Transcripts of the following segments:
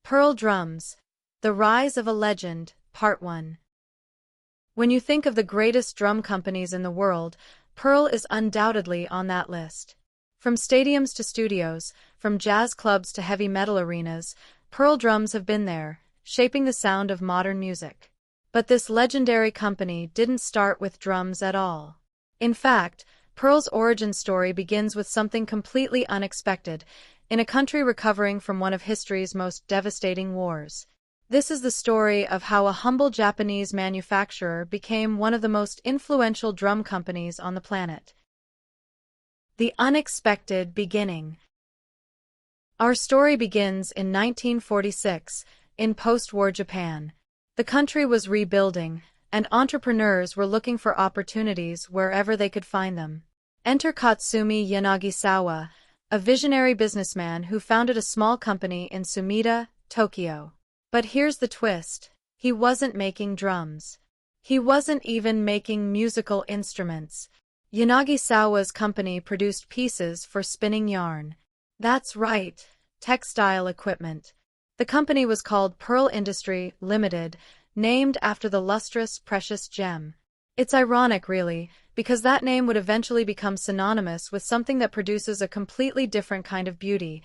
Pearl Drums, The Rise of a Legend, Part 1. When you think of the greatest drum companies in the world, Pearl is undoubtedly on that list. From stadiums to studios, from jazz clubs to heavy metal arenas, Pearl drums have been there, shaping the sound of modern music. But this legendary company didn't start with drums at all. In fact, Pearl's origin story begins with something completely unexpected, in a country recovering from one of history's most devastating wars. This is the story of how a humble Japanese manufacturer became one of the most influential drum companies on the planet. The unexpected beginning. Our story begins in 1946, in post-war Japan. The country was rebuilding, and entrepreneurs were looking for opportunities wherever they could find them. Enter Katsumi Yanagisawa, a visionary businessman who founded a small company in Sumida, Tokyo. But here's the twist. He wasn't making drums. He wasn't even making musical instruments. Yanagisawa's company produced pieces for spinning yarn. That's right, textile equipment. The company was called Pearl Industry Limited, named after the lustrous, precious gem. It's ironic, really, because that name would eventually become synonymous with something that produces a completely different kind of beauty,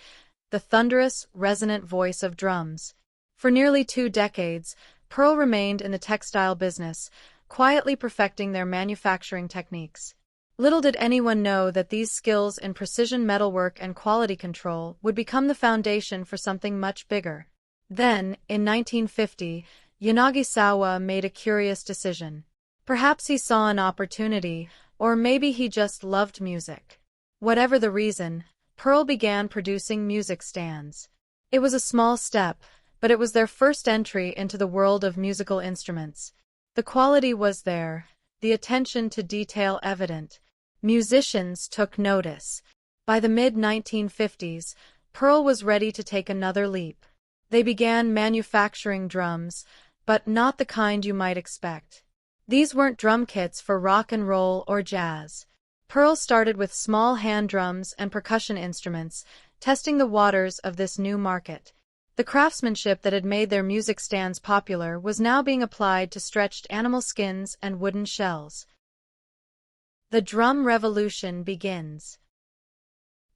the thunderous, resonant voice of drums. For nearly 2 decades, Pearl remained in the textile business, quietly perfecting their manufacturing techniques. Little did anyone know that these skills in precision metalwork and quality control would become the foundation for something much bigger. Then, in 1950, Yanagisawa made a curious decision. Perhaps he saw an opportunity, or maybe he just loved music. Whatever the reason, Pearl began producing music stands. It was a small step, but it was their first entry into the world of musical instruments. The quality was there, the attention to detail evident. Musicians took notice. By the mid-1950s, Pearl was ready to take another leap. They began manufacturing drums, but not the kind you might expect. These weren't drum kits for rock and roll or jazz. Pearl started with small hand drums and percussion instruments, testing the waters of this new market. The craftsmanship that had made their music stands popular was now being applied to stretched animal skins and wooden shells. The drum revolution begins.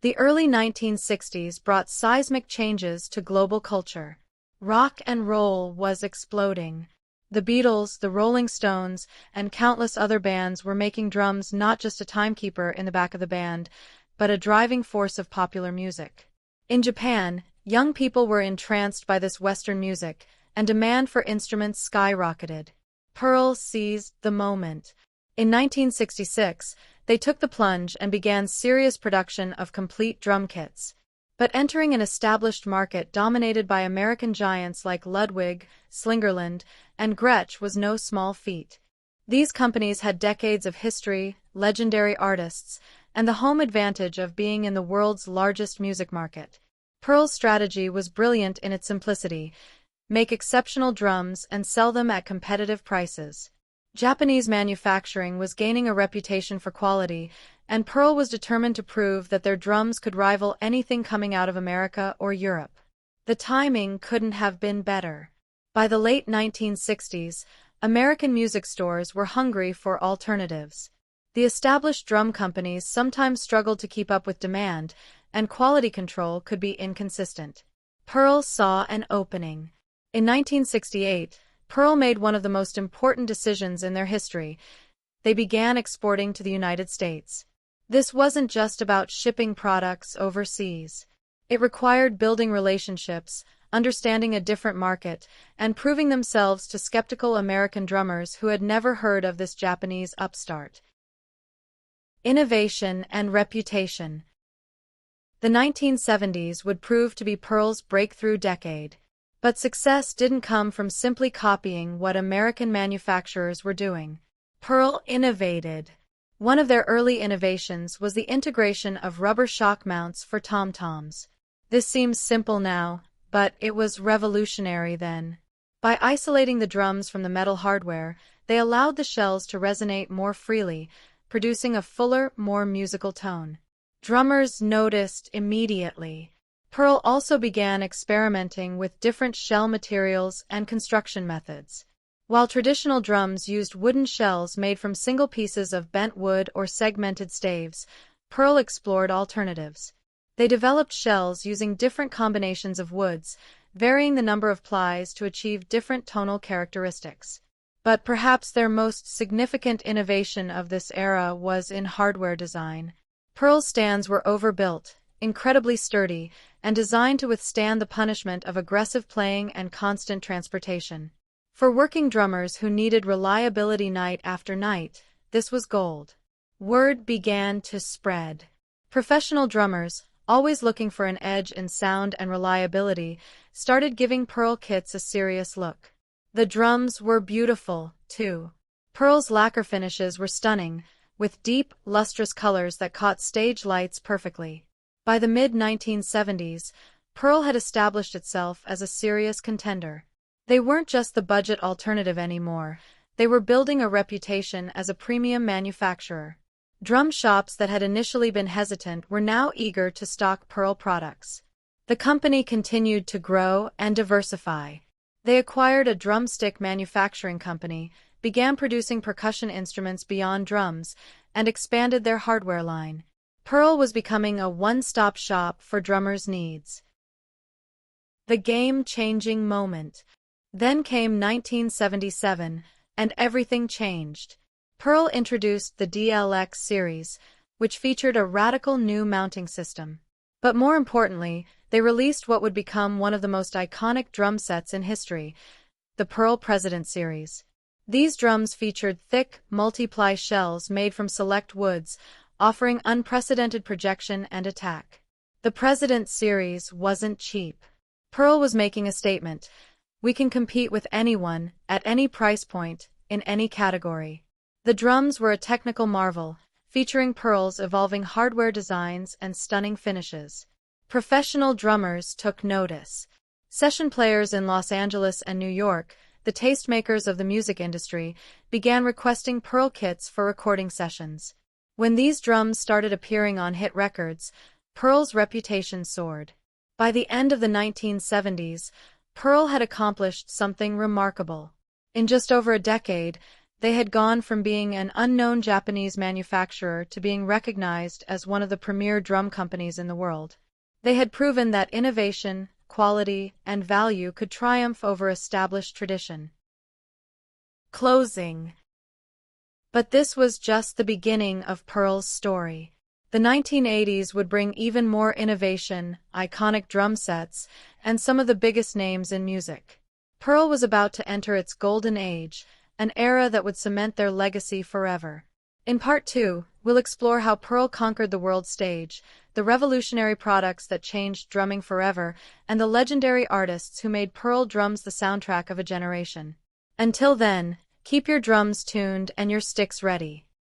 The early 1960s brought seismic changes to global culture. Rock and roll was exploding. The Beatles, the Rolling Stones, and countless other bands were making drums not just a timekeeper in the back of the band, but a driving force of popular music. In Japan, young people were entranced by this Western music, and demand for instruments skyrocketed. Pearl seized the moment. In 1966, they took the plunge and began serious production of complete drum kits. But entering an established market dominated by American giants like Ludwig, Slingerland, and Gretsch was no small feat. These companies had decades of history, legendary artists, and the home advantage of being in the world's largest music market. Pearl's strategy was brilliant in its simplicity: make exceptional drums and sell them at competitive prices. Japanese manufacturing was gaining a reputation for quality, and Pearl was determined to prove that their drums could rival anything coming out of America or Europe. The timing couldn't have been better. By the late 1960s, American music stores were hungry for alternatives. The established drum companies sometimes struggled to keep up with demand, and quality control could be inconsistent. Pearl saw an opening. In 1968, Pearl made one of the most important decisions in their history. They began exporting to the United States. This wasn't just about shipping products overseas. It required building relationships, understanding a different market, and proving themselves to skeptical American drummers who had never heard of this Japanese upstart. Innovation and reputation. The 1970s would prove to be Pearl's breakthrough decade. But success didn't come from simply copying what American manufacturers were doing. Pearl innovated. One of their early innovations was the integration of rubber shock mounts for tom-toms. This seems simple now, but it was revolutionary then. By isolating the drums from the metal hardware, they allowed the shells to resonate more freely, producing a fuller, more musical tone. Drummers noticed immediately. Pearl also began experimenting with different shell materials and construction methods. While traditional drums used wooden shells made from single pieces of bent wood or segmented staves, Pearl explored alternatives. They developed shells using different combinations of woods, varying the number of plies to achieve different tonal characteristics. But perhaps their most significant innovation of this era was in hardware design. Pearl's stands were overbuilt, incredibly sturdy, and designed to withstand the punishment of aggressive playing and constant transportation. For working drummers who needed reliability night after night, this was gold. Word began to spread. Professional drummers, always looking for an edge in sound and reliability, started giving Pearl kits a serious look. The drums were beautiful, too. Pearl's lacquer finishes were stunning, with deep, lustrous colors that caught stage lights perfectly. By the mid-1970s, Pearl had established itself as a serious contender. They weren't just the budget alternative anymore, they were building a reputation as a premium manufacturer. Drum shops that had initially been hesitant were now eager to stock Pearl products. The company continued to grow and diversify. They acquired a drumstick manufacturing company, began producing percussion instruments beyond drums, and expanded their hardware line. Pearl was becoming a one-stop shop for drummers' needs. The game-changing moment. Then came 1977, and everything changed. Pearl introduced the DLX series, which featured a radical new mounting system. But more importantly, they released what would become one of the most iconic drum sets in history, the Pearl President series. These drums featured thick, multi-ply shells made from select woods, offering unprecedented projection and attack. The President series wasn't cheap. Pearl was making a statement. We can compete with anyone, at any price point, in any category. The drums were a technical marvel, featuring Pearl's evolving hardware designs and stunning finishes. Professional drummers took notice. Session players in Los Angeles and New York, the tastemakers of the music industry, began requesting Pearl kits for recording sessions. When these drums started appearing on hit records, Pearl's reputation soared. By the end of the 1970s, Pearl had accomplished something remarkable. In just over a decade, they had gone from being an unknown Japanese manufacturer to being recognized as one of the premier drum companies in the world. They had proven that innovation, quality, and value could triumph over established tradition. Closing. But this was just the beginning of Pearl's story. The 1980s would bring even more innovation, iconic drum sets, and some of the biggest names in music. Pearl was about to enter its golden age, an era that would cement their legacy forever. In Part 2, we'll explore how Pearl conquered the world stage, the revolutionary products that changed drumming forever, and the legendary artists who made Pearl drums the soundtrack of a generation. Until then, keep your drums tuned and your sticks ready.